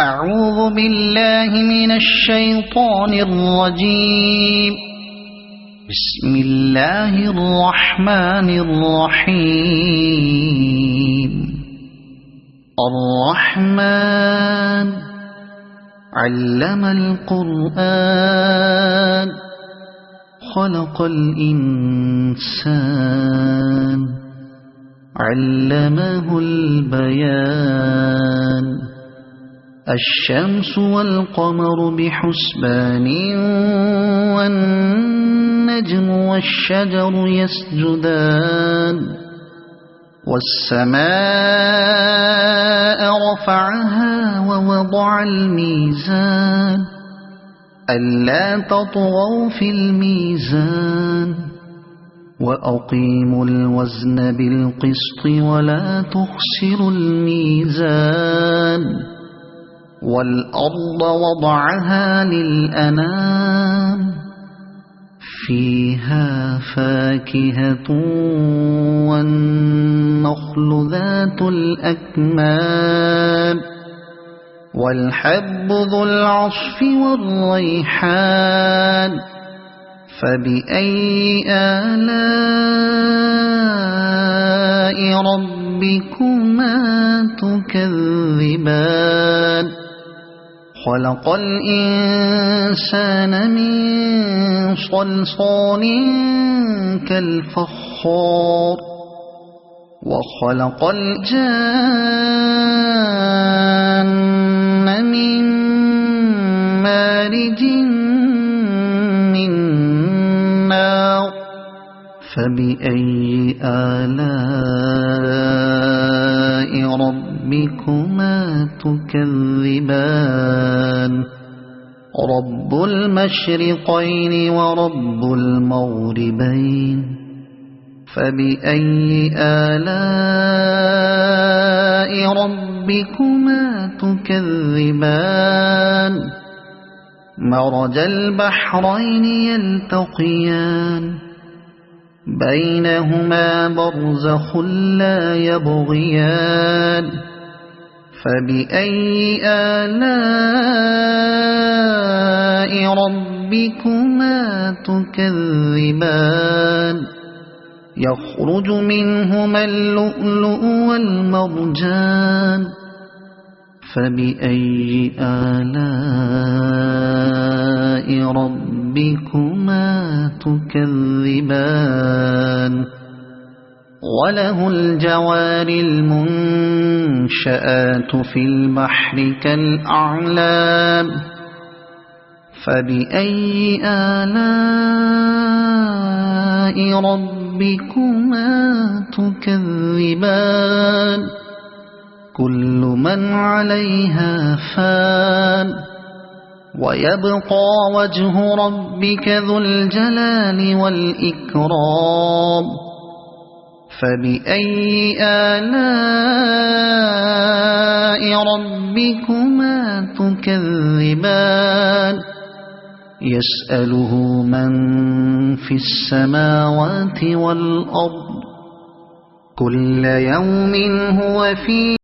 أعوذ بالله من الشيطان الرجيم. بسم الله الرحمن الرحيم. الرحمن علم القرآن خلق الإنسان علمه البيان. الشمس والقمر بحسبان والنجم والشجر يسجدان. والسماء رفعها ووضع الميزان ألا تطغوا في الميزان وأقيموا الوزن بالقسط ولا تخسروا الميزان. والأرض وضعها للأنام فيها فاكهة والنخل ذات الأكمام والحب ذو العصف والريحان. فبأي آلاء ربكما تكذبان. خلق الإنسان من صلصال كالفخار وخلق الجان من مارج من نار. فبأي آلاء ربكما تكذبان. رب المشرقين ورب المغربين. فبأي آلاء ربكما تكذبان. مرج البحرين يلتقيان بينهما برزخ لا يبغيان. فبأي آلاء ربكما تكذبان. يخرج منهما اللؤلؤ والمرجان. فبأي آلاء ربكما تكذبان. وله الجوار المنشآت في البحر كالأعلام. فبأي آلاء ربكما تكذبان. كل من عليها فان ويبقى وجه ربك ذو الجلال والإكرام. فبأي آلاء ربكما تكذبان. يسأله من في السماوات والأرض كل يوم هو في